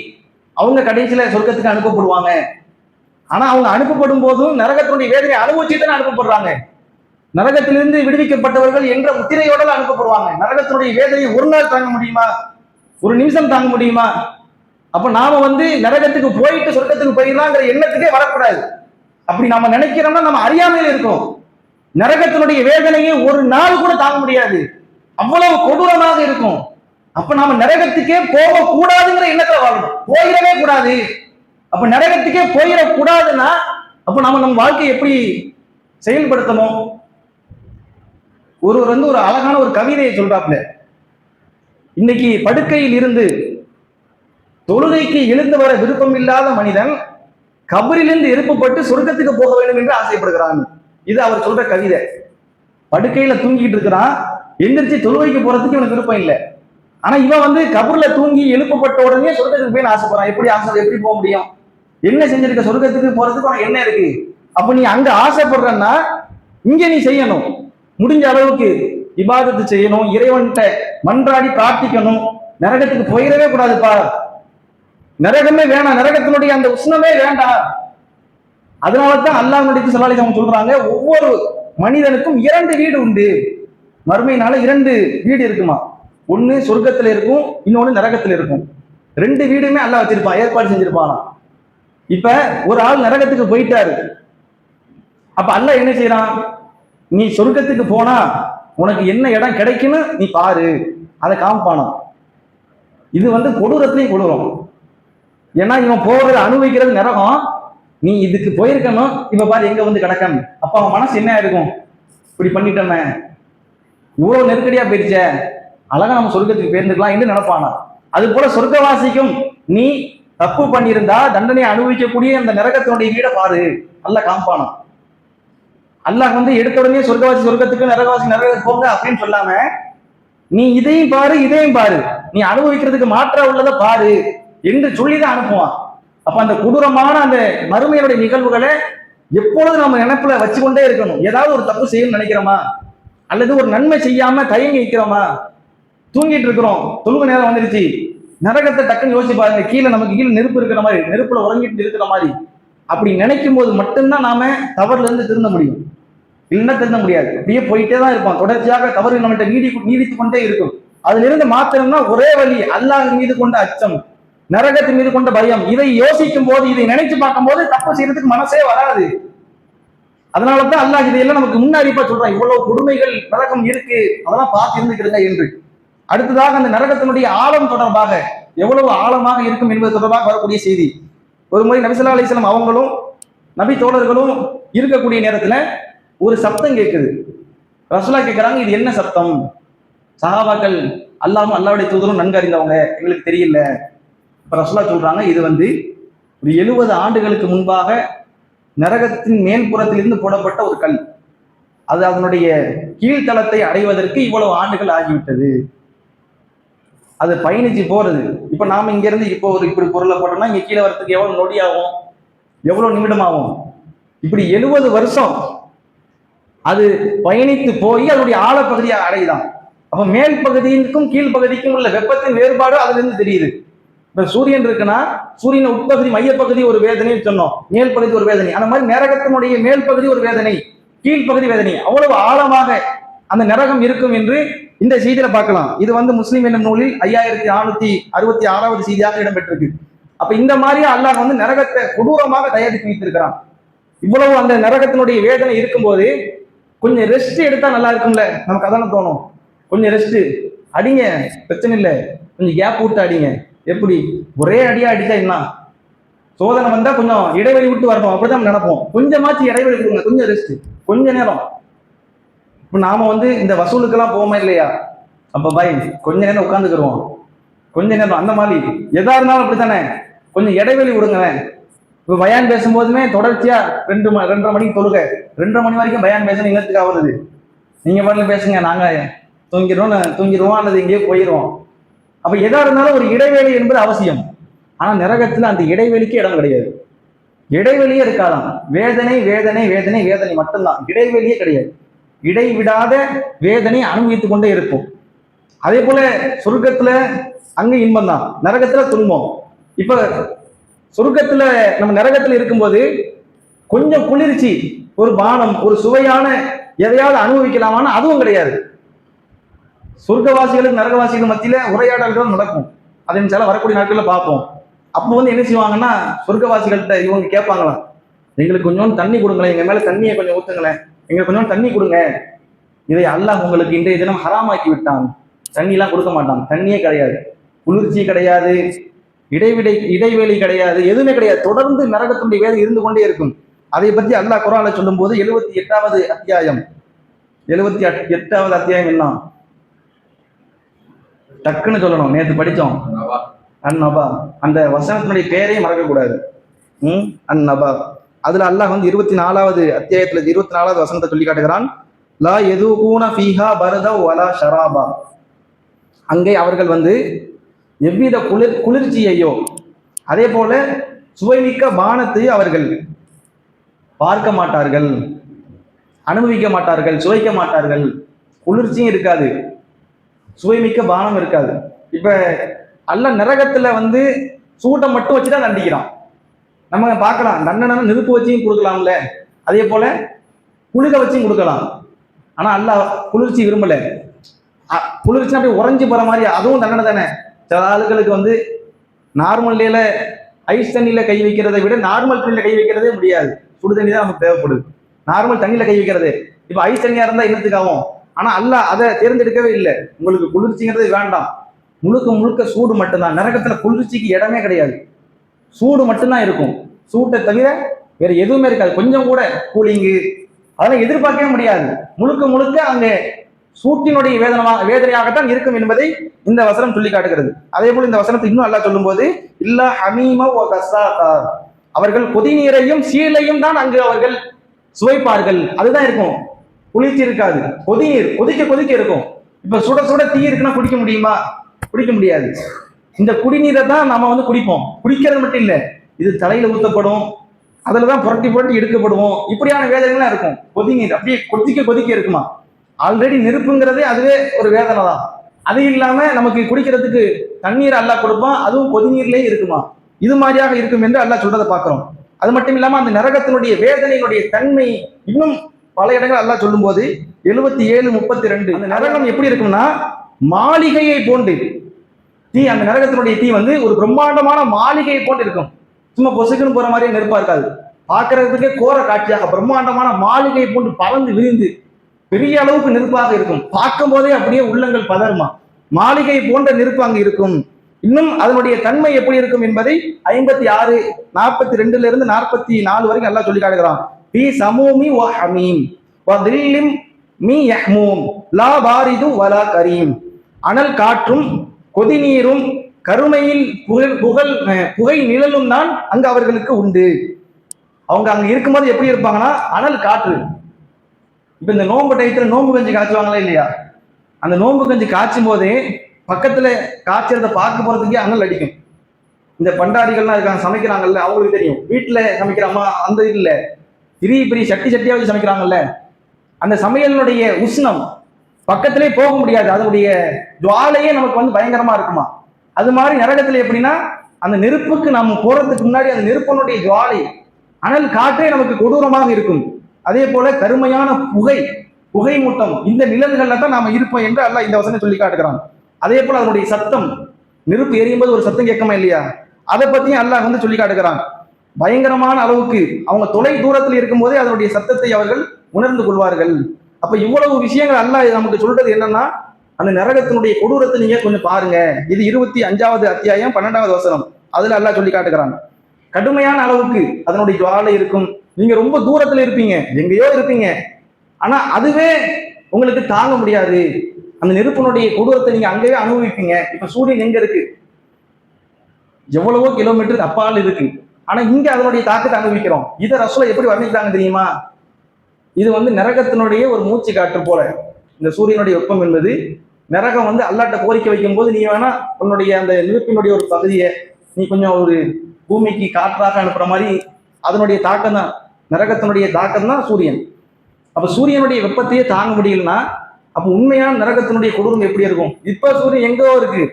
அவங்க கடைசியில சொர்க்கத்துக்கு அனுப்பப்படுவாங்க. ஆனா அவங்க அனுப்பப்படும் போதும் நரகத்தினுடைய வேதனை அனுபவிச்சுட்டு தான் அனுப்பப்படுறாங்க. நரகத்திலிருந்து விடுவிக்கப்பட்டவர்கள் என்ற முத்திரையோட அனுப்பப்படுவாங்க. நரகத்தினுடைய வேதனையை ஒரு நாள் தாங்க முடியுமா, ஒரு நிமிஷம் தாங்க முடியுமா? அப்ப நாம வந்து நரகத்துக்கு போயிட்டு சொர்க்கத்துக்கு போயிடலாங்கிற எண்ணத்துக்கே வரக்கூடாது. அப்படி நாம நினைக்கிறோம்னா நம்ம அறியாமையில இருக்கோம். நரகத்தினுடைய வேதனையை ஒரு நாள் கூட தாங்க முடியாது, அவ்வளவு கொடூரமாக இருக்கும். அப்ப நாம நரகத்துக்கே போக கூடாதுங்கிற எண்ணத்துல வாழணும், போயிடவே கூடாது. அப்ப நரகத்துக்கே போயிடக்கூடாதுன்னா அப்ப நாம நம்ம வாழ்க்கையை எப்படி செயல்படுத்தணும்? ஒருவர் வந்து ஒரு அழகான ஒரு கவிதையை சொல்றாப்ல, இன்னைக்கு படுக்கையில் இருந்து தொழுகைக்கு எழுந்து வர விருப்பம் இல்லாத மனிதன் கபரிலிருந்து எழுப்பப்பட்டு சொர்க்கத்துக்கு போக வேண்டும் என்று ஆசைப்படுகிறான். இது அவர் சொல்ற கவிதை. படுக்கையில தூங்கிட்டு இருக்கிறான், எந்திரிச்சு தொழுகைக்கு போறதுக்கு இவனுக்கு விருப்பம் இல்லை. ஆனா இவன் வந்து கபர்ல தூங்கி எழுப்பப்பட்ட உடனே சொர்க்கத்துக்கு போய் ஆசைப்படுறான். எப்படி எப்படி போக முடியும்? என்ன செஞ்சிருக்க, சொர்க்கத்துக்கு போறதுக்கு உனக்கு என்ன இருக்கு? அப்ப நீ அங்க ஆசைப்படுறன்னா இங்க நீ செய்யணும், முடிஞ்ச அளவுக்கு இபாதத்து செய்யணும், இறைவன்கிட்ட மன்றாடி பிரார்த்திக்கணும். நரகத்துக்கு போயிடவே கூடாதுப்பா, நரகமே வேணாம், நரகத்தினுடைய அந்த உஷ்ணமே வேண்டாம். அதனாலதான் அல்லாஹ்வுடைய ஸல்லல்லாஹு அலைஹி வஸல்லம் சொல்றாங்க, ஒவ்வொரு மனிதனுக்கும் 2 வீடு உண்டு. மறுமையினால 2 வீடு இருக்குமா, ஒண்ணு சொர்க்கத்துல இருக்கும், இன்னொன்னு நரகத்துல இருக்கும். 2 வீடுமே அல்லாஹ் வச்சிருப்பான், ஏற்பாடு செஞ்சிருப்பானா. இப்ப ஒரு ஆள் நரகத்துக்கு போயிட்டாரு, அப்ப அல்லாஹ் என்ன செய்யறான், நீ சொர்க்கத்துக்கு போனா உனக்கு என்ன இடம் கிடைக்குன்னு நீ பாரு, அதை காமிப்பானா. இது வந்து கொடூரத்திலையும் கொடூரம். ஏன்னா இவன் போறது அனுபவிக்கிறது நரகம், நீ இதுக்கு போயிருக்கணும், இப்ப பாரு எங்க வந்து கிடக்கணும். அப்ப அவன் மனசு என்ன இருக்கும், இப்படி பண்ணிட்டோமே, இவ்வளவு நெருக்கடியா போயிடுச்ச, அழகா நம்ம சொர்க்கத்துக்கு போயிருந்துக்கலாம் என்று நினைப்பானா. அது போல சொர்க்கவாசிக்கும் நீ தப்பு பண்ணியிருந்தா தண்டனை அனுபவிக்கக்கூடிய அந்த நரகத்தினுடைய வீட பாரு, அல்லாஹ் காம்பானா. அல்லாஹ் வந்து எடுத்த உடனே சொர்க்கவாசி சொர்க்கத்துக்கு நரகவாசி நரகத்துக்கு போங்க அப்படின்னு சொல்லாம, நீ இதையும் பாரு இதையும் பாரு, நீ அனுபவிக்கிறதுக்கு மாற்றா உள்ளதை பாரு என்று சொல்லிதான் அனுப்புவான். அப்ப அந்த கொடூரமான அந்த மறுமையுடைய நிகழ்வுகளை எப்பொழுது நம்ம நினைப்புல வச்சுக்கொண்டே இருக்கணும். ஏதாவது ஒரு தப்பு செய்யணும்னு நினைக்கிறோமா, அல்லது ஒரு நன்மை செய்யாம தயங்கி வைக்கிறோமா, தூங்கிட்டு இருக்கிறோம், தொழுகு நேரம் வந்துருச்சு, நரகத்தை டக்குன்னு யோசிச்சு பாருங்க, கீழே நமக்கு கீழே நெருப்பு இருக்கிற மாதிரி, நெருப்புல உறங்கிட்டு இருக்கிற மாதிரி, அப்படி நினைக்கும் போது மட்டும்தான் நாம தவறுல இருந்து திருந்த முடியும், இல்லைன்னா திருந்த முடியாது. அப்படியே போயிட்டே தான் இருப்போம், தொடர்ச்சியாக தவறு நம்மகிட்ட நீடித்து கொண்டே இருக்கும். அதுல இருந்து மாத்திரம்னா ஒரே வழி, அல்லாஹ் மீது கொண்ட அச்சம், நரகத்தின் மீது கொண்ட பயம். இதை யோசிக்கும் போது, இதை நினைச்சு பார்க்கும் போது தப்பு செய்யறதுக்கு மனசே வராது. அதனாலதான் அல்லாஹ் இதையெல்லாம் நமக்கு முன்னறிப்பா சொல்றான், இவ்வளவு கொடுமைகள் நரகம் இருக்கு, அதெல்லாம் பார்த்து இருந்துக்கிடுங்க என்று. அடுத்ததாக அந்த நரகத்தினுடைய ஆழம் தொடர்பாக, எவ்வளவு ஆழமாக இருக்கும் என்பது தொடர்பாக வரக்கூடிய செய்தி. ஒரு முறை நபி ஸல்லல்லாஹு அலைஹி வஸல்லம் அவங்களும் நபி தோழர்களும் இருக்கக்கூடிய நேரத்துல ஒரு சப்தம் கேட்குது. ரசூலுல்லாஹ் கேட்கிறாங்க, இது என்ன சப்தம்? சஹாபாக்கள் அல்லாஹ்வும் அல்லாஹ்வுடைய தூதரும் நன்கு அறிந்தவங்க, எங்களுக்கு தெரியல. இப்ப ரசூலுல்லாஹ் சொல்றாங்க, இது வந்து ஒரு 70 ஆண்டுகளுக்கு முன்பாக நரகத்தின் மேல்புறத்திலிருந்து போடப்பட்ட ஒரு கல், அது அதனுடைய கீழ்த்தளத்தை அடைவதற்கு இவ்வளவு ஆண்டுகள் ஆகிவிட்டது, அது பயணிச்சு போறது. இப்ப நாம இங்க இருந்து இப்போ ஒரு இப்படி பொருளை போட்டோம்னா இங்க கீழே வரதுக்கு எவ்வளவு நொடி ஆகும், எவ்வளவு நிமிடம் ஆகும்? இப்படி 70 வருஷம் அது பயணித்து போய் அதனுடைய ஆழப்பகுதியை அடையுதான். அப்ப மேல் பகுதிக்கும் கீழ்ப்பகுதிக்கும் உள்ள வெப்பத்தின் வேறுபாடு அதுல இருந்து தெரியுது. இப்ப சூரியன் இருக்குன்னா சூரியன் உட்பகுதி மையப்பகுதி ஒரு வேதனை சொன்னோம், மேல் பகுதி ஒரு வேதனை. அந்த மாதிரி நரகத்தினுடைய மேல் பகுதி ஒரு வேதனை, கீழ்ப்பகுதி வேதனை, அவ்வளவு ஆழமாக அந்த நரகம் இருக்கும் என்று இந்த செய்தியில பார்க்கலாம். இது வந்து முஸ்லிம் என்னும் நூலில் 5466வது செய்தியாக இடம்பெற்றிருக்கு. அப்ப இந்த மாதிரி அல்லாஹ் வந்து நரகத்தை கொடூரமாக தயாரித்து வைத்திருக்கிறான். இவ்வளவு அந்த நரகத்தினுடைய வேதனை இருக்கும்போது கொஞ்சம் ரெஸ்ட் எடுத்தா நல்லா இருக்கும்ல, நமக்கு அதான தோணும். கொஞ்சம் ரெஸ்ட் அடிங்க, பிரச்சனை இல்லை, கொஞ்சம் கேப் விட்டு அடிங்க. எப்படி ஒரே அடியா அடிச்சா என்ன, சோதனை வந்தா கொஞ்சம் இடைவெளி விட்டு வரணும், அப்படிதான் நினைப்போம். கொஞ்சமாச்சு இடைவெளி கொடுங்க, கொஞ்சம் ரெஸ்ட், கொஞ்ச நேரம். இப்ப நாம வந்து இந்த வசூலுக்கெல்லாம் போவோமா இல்லையா, அப்ப பாய் கொஞ்ச நேரம் உட்காந்துக்கிறோம், கொஞ்ச நேரம். அந்த மாதிரி எதா இருந்தாலும் அப்படித்தானே, கொஞ்சம் இடைவெளி விடுங்களேன். இப்ப பயான் பேசும்போதுமே தொடர்ச்சியா 2:30 மணிக்கு தொழுக, 2:30 மணி வரைக்கும் பயான் பேசணும், எங்களுக்கு ஆகுது. நீங்க பாட்டுல பேசுங்க, நாங்க தூங்கிடுவோம் அல்லது எங்கேயோ போயிடுவோம். அப்ப எதா இருந்தாலும் ஒரு இடைவெளி என்பது அவசியம். ஆனா நரகத்துல அந்த இடைவெளிக்கு இடம் கிடையாது, இடைவெளியே இருக்காதான். வேதனை வேதனை வேதனை வேதனை மட்டும்தான், இடைவெளியே கிடையாது. இடைவிடாத வேதனை அனுபவித்துக் கொண்டே இருக்கும். அதே போல சொர்க்கத்துல அங்க இன்பம் தான், நரகத்துல துன்பம். இப்ப சொர்க்கத்துல நம்ம நரகத்துல இருக்கும்போது கொஞ்சம் குளிர்ச்சி, ஒரு பானம், ஒரு சுவையான எதையாவது அனுபவிக்கலாமான்னு அதுவும் கிடையாது. சொர்க்கவாசிகளுக்கு நரகவாசிகள் மத்தியில உரையாடல்கள் நடக்கும், அதை சில வரக்கூடிய நாட்கள்ல பார்ப்போம். அப்போ வந்து என்ன செய்வாங்கன்னா, சொர்க்கவாசிகள்கிட்ட இவங்க கேட்பாங்களாம், எங்களுக்கு கொஞ்சோண்டு தண்ணி கொடுங்களேன், எங்க மேல தண்ணியை கொஞ்சம் ஊத்துங்களேன், எங்களுக்கு கொஞ்சோண்டு தண்ணி கொடுங்க. இதை அல்லாஹ் உங்களுக்கு இன்றைய தினம் ஹராமாக்கி விட்டான், தண்ணி எல்லாம் கொடுக்க மாட்டான், தண்ணியே கிடையாது, குளிர்ச்சி கிடையாது, இடைவெளி கிடையாது, எதுவுமே கிடையாது. தொடர்ந்து நரகத்தினுடைய வேதனை இருந்து கொண்டே இருக்கும். அதை பற்றி அல்லாஹ் குர்ஆன்ல சொல்லும் போது 78வது அத்தியாயம், 78வது அத்தியாயம் என்ன டக்குன்னு சொல்லணும், நேற்று படித்தோம், அந்நபா. அந்த வசனத்தினுடைய பேரையே மறக்கக்கூடாது, அந்நபா. அதுல அல்லாஹ் வந்து 24வது அத்தியாயத்துல 24வது வசனத்தை சொல்லி காட்டுகிறான், லா யதுகூன ஃபீஹா பர்தா வலா ஷராபா. அங்கே அவர்கள் வந்து எவ்வித குளிர்ச்சியையோ அதே போல சுவைமிக்க பானத்தை அவர்கள் பார்க்க மாட்டார்கள், அனுபவிக்க மாட்டார்கள், சுவைக்க மாட்டார்கள். குளிர்ச்சியும் இருக்காது, சுவைமிக்க பானம் இருக்காது. இப்ப அல்லாஹ் நரகத்துல வந்து சூட்டை மட்டும் வச்சுதான் தண்டிக்கிறான். நம்ம பார்க்கலாம், தண்டனை நெருப்பு வச்சியும் கொடுக்கலாம்ல, அதே போல குளிர வச்சியும் கொடுக்கலாம். ஆனா அல்லாஹ் குளிர்ச்சி விரும்பல. குளிர்ச்சி அப்படியே உறைஞ்சி போற மாதிரி, அதுவும் தண்டனை தானே. சில ஆளுகளுக்கு வந்து நார்மல் ஐஸ் தண்ணியில கை வைக்கிறதை விட நார்மல் தண்ணியில கை வைக்கிறதே முடியாது, சுடு தண்ணி தான் நமக்கு தேவைப்படுது. நார்மல் தண்ணியில கை வைக்கிறது இப்ப ஐஸ் தண்ணியா இருந்தா என்னத்துக்காகும். ஆனா அல்லாஹ் அதை தேர்ந்தெடுக்கவே இல்லை, உங்களுக்கு குளிர்ச்சிங்கிறது வேண்டாம், முழுக்க முழுக்க சூடு மட்டும்தான். நரகத்துல குளிர்ச்சிக்கு இடமே கிடையாது, சூடு மட்டும்தான் இருக்கும், சூட்டை தவிர வேற எதுவுமே இருக்காது. கொஞ்சம் கூட கூலிங்கு அதெல்லாம் எதிர்பார்க்கவே முடியாது. முழுக்க முழுக்க அங்க சூட்டினுடைய வேதனையாகத்தான் இருக்கும் என்பதை இந்த வசனம் சொல்லி காட்டுகிறது. அதே போல இந்த வசனத்தை இன்னும் அல்லாஹ் சொல்லும் போது இல்லா ஹமீமா வ கஸ்ஸாகா, அவர்கள் கொதிநீரையும் சீலையும் தான் அங்கு அவர்கள் சுவைப்பார்கள். அதுதான் இருக்கும், குளிர்ச்சி இருக்காது. கொதிநீர் கொதிக்க கொதிக்க இருக்கும். இப்ப சுட சுட தீ இருக்குன்னா குடிக்க முடியுமா? குடிக்க முடியாது. இந்த குடிநீரை தான் நாம வந்து குடிப்போம். குடிக்கிறது மட்டும் இல்லை, இது தலையில ஊத்தப்படும், அதுலதான் புரட்டி புரட்டி எடுக்கப்படுவோம். இப்படியான வேதனைகள்லாம் இருக்கும். கொதிநீர் அப்படியே கொதிக்க கொதிக்க இருக்குமா. ஆல்ரெடி நெருப்புங்கிறதே அதுவே ஒரு வேதனை தான். அது இல்லாம நமக்கு குடிக்கிறதுக்கு தண்ணீர் அல்லாஹ் கொடுப்பான், அதுவும் கொதிநீர்லயே இருக்குமா. இது மாதிரியாக இருக்கும் என்று அல்லாஹ் சொல்றதை பார்க்கிறோம். அது மட்டும் இல்லாம அந்த நரகத்தினுடைய வேதனையினுடைய தன்மை இன்னும் பல இடங்கள் அல்லாஹ் சொல்லும் போது 77:32 அந்த நரகம் எப்படி இருக்கும்னா மாளிகையை போன்று தீ, அந்த நரகத்தினுடைய தீ வந்து ஒரு பிரம்மாண்டமான மாளிகையை போன்று இருக்கும். சும்மா பொசுக்குன்னு போற மாதிரியே நெருப்பா இருக்காது. பார்க்கறதுக்கே கோர காட்சியாக பிரம்மாண்டமான மாளிகை போன்று பறந்து விரிந்து பெரிய அளவுக்கு நெருப்பாக இருக்கும். பார்க்கும் போதே அப்படியே உள்ளங்கள் பதறுமா. மாளிகை போன்ற நெருப்பு அங்கு இருக்கும். இன்னும் அதனுடைய தன்மை எப்படி இருக்கும் என்பதை 56:42 44 வரைக்கும் எல்லாம் சொல்லி காட்டுகிறான். பி சமூமி வ ஹமீம் வ தில்லிம் மீ யஹ்மூம் லா பாரிது வலா கரீம், அனல் காற்றும் கொதிநீரும் கருமையில் புகை நிழலும் தான் அங்கு அவர்களுக்கு உண்டு. அவங்க அங்க இருக்கும்போது எப்படி இருப்பாங்கன்னா அனல் காற்று. இப்ப இந்த நோன்பு டயத்துல நோன்பு கஞ்சி காய்ச்சுவாங்களா இல்லையா? அந்த நோன்பு கஞ்சி காய்ச்சும் போதே பக்கத்துல காய்ச்சறத பார்க்க போறதுக்கே அனல் அடிக்கும். இந்த பண்டாரிகள்லாம் இருக்காங்க, சமைக்கிறாங்கல்ல, அவங்களுக்கு தெரியும். வீட்டுல சமைக்கிறாமா அந்த இல்ல, பெரிய பெரிய சட்டி சட்டியா வச்சு சமைக்கிறாங்கல்ல, அந்த சமையலினுடைய உஷ்ணம் பக்கத்திலே போக முடியாது. அதனுடைய ஜுவாலையே நமக்கு வந்து பயங்கரமா இருக்குமா. அது மாதிரி நரகத்துல எப்படின்னா அந்த நெருப்புக்கு நம்ம போறதுக்கு முன்னாடி அந்த நெருப்பனுடைய ஜுவாலை அனல் காற்றே நமக்கு கொடூரமாக இருக்கும். அதே போல கருமையான புகை மூட்டம், இந்த நிழல்கள்ல தான் நாம இருப்போம் என்று அல்லாஹ் இந்த வசனம் சொல்லி காட்டுகிறான். அதே போல அதனுடைய சத்தம், நெருப்பு எரியும் போது ஒரு சத்தம் கேட்கமா இல்லையா, அதை பத்தியும் அல்லாஹ் வந்து சொல்லி காட்டுகிறான். பயங்கரமான அளவுக்கு அவங்க தொலை தூரத்தில் இருக்கும் போதே அதனுடைய சத்தத்தை அவர்கள் உணர்ந்து கொள்வார்கள். அப்ப இவ்வளவு விஷயங்கள் அல்லாஹ் நமக்கு சொல்றது என்னன்னா அந்த நரகத்தினுடைய கொடூரத்தை நீங்க கொஞ்சம் பாருங்க. இது 25வது அத்தியாயம் 12வது வசனம். அதுல அல்லாஹ் சொல்லி காட்டுகிறான். கடுமையான அளவுக்கு அதனுடைய ஜுவாலை இருக்கும். நீங்க ரொம்ப தூரத்துல இருப்பீங்க, எங்கேயோ இருப்பீங்க, ஆனா அதுவே உங்களுக்கு தாங்க முடியாது. அந்த நெருப்பினுடைய கொடூரத்தை நீங்க அங்கேயே அனுபவிப்பீங்க. இப்ப சூரியன் எங்க இருக்கு, எவ்வளவோ கிலோமீட்டருக்கு அப்பால் இருக்கு, ஆனா இங்க அதனுடைய தாக்கத்தை அனுபவிக்கிறோம். இதை ரசூலை எப்படி வர்ணிக்கிறாங்க தெரியுமா? இது வந்து நரகத்தினுடைய ஒரு மூச்சு காற்று போல. இந்த சூரியனுடைய வெப்பம் என்பது நரகம் வந்து அல்லாட்ட கோரிக்கை வைக்கும் போது நீ வேணா உன்னுடைய அந்த நெருப்பினுடைய ஒரு பகுதியை நீ கொஞ்சம் ஒரு பூமிக்கு காற்றாக அனுப்புற மாதிரி அதனுடைய தாக்கம் தான், நரகத்தினுடைய தாக்கம் தான் சூரியன். அப்ப சூரியனுடைய வெப்பத்தையே தாங்க முடியலன்னா அப்போ உண்மையான நரகத்தினுடைய கொடூரம் எப்படி இருக்கும்? இப்ப சூரியன் எங்கோ இருக்கு.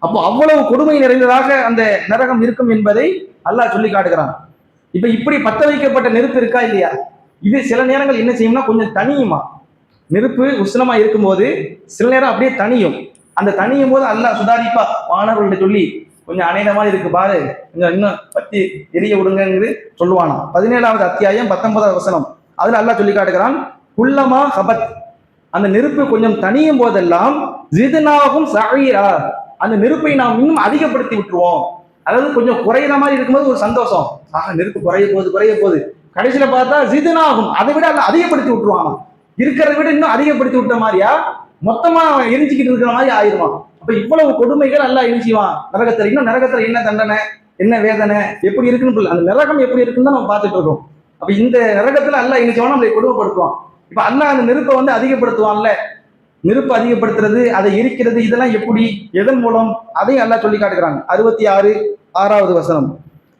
அப்போ அவ்வளவு கொடுமை நிறைந்ததாக அந்த நரகம் இருக்கும் என்பதை அல்லாஹ் சொல்லி காட்டுகிறான். இப்ப இப்படி பத்த வைக்கப்பட்ட நெருப்பு இருக்கா இல்லையா, இது சில நேரங்கள் என்ன செய்யும்னா கொஞ்சம் தனியுமா. நெருப்பு உஷ்ணமா இருக்கும்போது சில நேரம் அப்படியே தனியும். அந்த தனியும் போது அல்லாஹ் சுதாரிப்பா மாணவர்கள்ட்ட சொல்லி கொஞ்சம் அணைந்த மாதிரி இருக்கு பாரு, கொஞ்சம் இன்னும் பத்தி எரிய விடுங்கிறது சொல்லுவானா. 17வது அத்தியாயம் 19வது வசனம். அதுல அல்லாஹ் சொல்லி காட்டுகிறான், குல்லமா ஹபத், அந்த நெருப்பு கொஞ்சம் தனியும் போதெல்லாம் ஜிதுனாகும் சஈரா, அந்த நெருப்பை நாம் இன்னும் அதிகப்படுத்தி விட்டுருவோம். அதாவது கொஞ்சம் குறையிற மாதிரி இருக்கும்போது ஒரு சந்தோஷம், நெருப்பு குறைய போகுது. கடைசியில பார்த்தா ஜிதுனாகும், அதை விட அல்ல அதிகப்படுத்தி விட்டுருவாங்க. இருக்கிறத விட இன்னும் அதிகப்படுத்தி விட்ட மாதிரியா மொத்தமா எரிஞ்சுக்கிட்டு இருக்கிற மாதிரி ஆயிடுவான். அப்ப இவ்வளவு கொடுமைகள் எல்லாம் எரிஞ்சுவான் நரகத்துல. இன்னும் நரகத்துல என்ன தண்டனை, என்ன வேதனை, எப்படி இருக்குன்னு அந்த நரகம் எப்படி இருக்குன்னு தான் நம்ம பார்த்துட்டு இருக்கோம். அப்ப இந்த நரகத்துல எல்லாம் எரிஞ்சுவான், நம்மளை கொடுமைப்படுத்துவான். இப்ப அல்லாஹ் அந்த நெருப்பை வந்து அதிகப்படுத்துவான்ல, நெருப்பு அதிகப்படுத்துறது, அதை எரிக்கிறது, இதெல்லாம் எப்படி, எதன் மூலம், அதையும் அல்லாஹ் சொல்லி காட்டுகிறாங்க. 66வது வசனம்.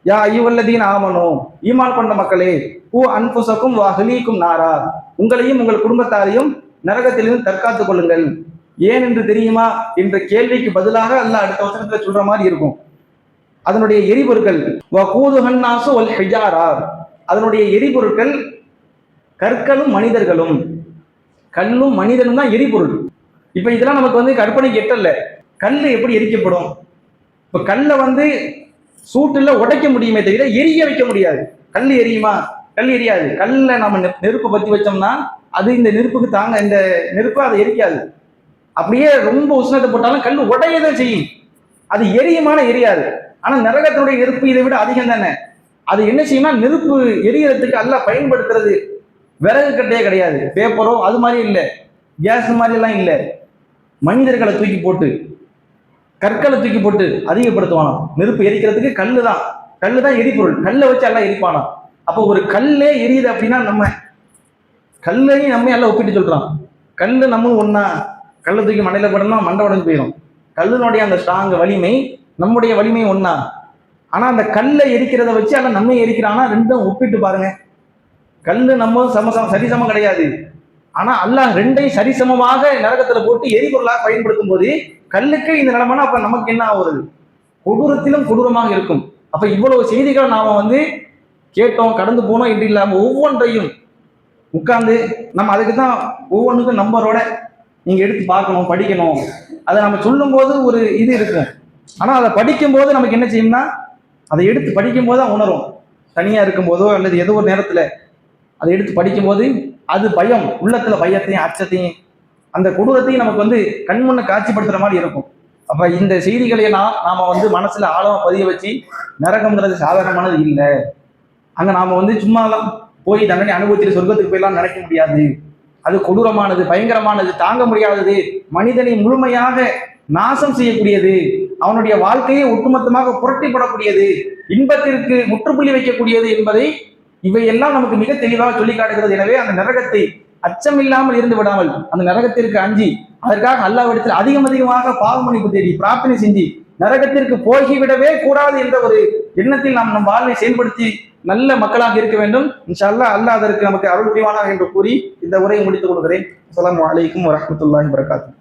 யா ஐயுவல்லதீன் ஆமனோ, ஈமான் கொண்ட மக்களே, பூ அன்புசக்கும் அஹ்லீக்கும் நாரா, உங்களையும் உங்கள் குடும்பத்தாரையும் நரகத்திலிருந்து தற்காத்துக் கொள்ளுங்கள். ஏன் என்று தெரியுமா என்ற கேள்விக்கு பதிலாக அல்லாஹ் அடுத்த வசனத்துல சொல்ற மாதிரி இருக்கும். அதனுடைய எரிபொருட்கள் வகூதுஹன்னாசு வல் ஹிஜாரா, அதனுடைய எரிபொருட்கள் கற்களும் மனிதர்களும். கல்லும் மனிதனும் தான் எரிபொருள். இப்ப இதெல்லாம் நமக்கு வந்து கற்பனைக்கு எட்டல்ல. கல் எப்படி எரிக்கப்படும்? இப்ப கல்லை வந்து சூட்டுல உடைக்க முடியுமே தவிர எரிய வைக்க முடியாது. கல் எரியுமா? கல் எரியாது. கல்ல நம்ம நெருப்பு பத்தி வச்சோம்னா அது இந்த நெருப்புக்கு தாங்க, இந்த நெருப்பு அதை எரிக்காது. அப்படியே ரொம்ப உஷ்ணத்தை போட்டாலும் கல் உடையதான் செய்யும், அது எரியுமான எரியாது. ஆனா நரகத்தினுடைய நெருப்பு இதை விட அதிகம் தானே. அது என்ன செய்யும்னா நெருப்பு எரியறதுக்கு அல்ல பயன்படுத்துறது விறகு கட்டையே கிடையாது, பேப்பரோ அது மாதிரி இல்லை. கேஸ் மாதிரி எல்லாம் இல்லை. மனிதர்களை தூக்கி போட்டு, கற்களை தூக்கி போட்டு அதிகப்படுத்துவானாம். நெருப்பு எரிக்கிறதுக்கு கல்லு தான், கல்லு தான் எரிபொருள். கல்லை வச்சு எல்லாம் எரிப்பானாம். அப்போ ஒரு கல்லே எரியுது அப்படின்னா நம்ம கல்லையும் நம்ம எல்லாம் ஒப்பிட்டு சொல்றான். கல்லு நம்மளும் ஒன்னா, கல்லை தூக்கி மண்டையில போடணும்னா மண்டை உடஞ்சு போயிடும். கல்லுனுடைய அந்த ஸ்ட்ராங் வலிமை நம்முடைய வலிமை ஒன்னா. ஆனா அந்த கல்லை எரிக்கிறத வச்சு எல்லாம் நம்ம எரிக்கிறான்னா ரெண்டும் ஒப்பிட்டு பாருங்க. கல்லு நம்ம சரிசமம் கிடையாது. ஆனா அல்லாஹ் ரெண்டையும் சரிசமமாக நரகத்துல போட்டு எரிபொருளாக பயன்படுத்தும் போது கல்லுக்கு இந்த நிலைமைனா அப்ப நமக்கு என்ன ஆகுறது? கொடூரத்திலும் கொடூரமாக இருக்கும். அப்ப இவ்வளவு செய்திகள் நாம கேட்டோம், கடந்து போனோம் என்று இல்லாம ஒவ்வொன்றையும் உட்கார்ந்து நம்ம அதுக்கு தான் ஒவ்வொன்றுக்கும் நம்பரோட நீங்க எடுத்து பார்க்கணும், படிக்கணும். அதை நம்ம சொல்லும் போது ஒரு இது இருக்கும். ஆனா அதை படிக்கும் போது நமக்கு என்ன செய்யும்னா, அதை எடுத்து படிக்கும் போது தான் உணரும். தனியா இருக்கும் போதோ அல்லது ஏதோ ஒரு நேரத்துல அதை எடுத்து படிக்கும் போது அது பயம், உள்ளத்துல பயத்தையும் அச்சத்தையும் அந்த கொடூரத்தையும் நமக்கு கண்முன்ன காட்சிப்படுத்துற மாதிரி இருக்கும். அப்ப இந்த செய்திகளை எல்லாம் நாம மனசுல ஆழமா பதிய வச்சு, நரகம்ங்கிறது சாதாரணமானது இல்லை. அங்க நாம சும்மாலாம் போய் தண்டனை அனுபவிச்சுட்டு சொர்க்கத்துக்கு போயெல்லாம் நினைக்க முடியாது. அது கொடூரமானது, பயங்கரமானது, தாங்க முடியாதது, மனிதனை முழுமையாக நாசம் செய்யக்கூடியது, அவனுடைய வாழ்க்கையை ஒட்டுமொத்தமாக புரட்டிப்படக்கூடியது, இன்பத்திற்கு முற்றுப்புள்ளி வைக்கக்கூடியது என்பதை இவையெல்லாம் நமக்கு மிக தெளிவாக சொல்லி காட்டுகிறது. எனவே அந்த நரகத்தை அச்சமில்லாமல் இருந்து விடாமல், அந்த நரகத்திற்கு அஞ்சி அதற்காக அல்லாஹ்விடத்தில் அதிகமாக பாவ மன்னிப்பு தேடி பிரார்த்தனை செஞ்சு நரகத்திற்கு போகிவிடவே கூடாது என்ற ஒரு எண்ணத்தில் நாம் நம் வாழ்வை செயல்படுத்தி நல்ல மக்களாக இருக்க வேண்டும். இன்ஷா அல்லாஹ், அல்லாஹ் அதற்கு நமக்கு அருள் புரிவானாக என்று கூறி இந்த உரையை முடித்துக் கொள்கிறேன். அஸ்ஸலாமு அலைக்கும் வரஹ்மத்துல்லாஹி வபரகாத்துஹு.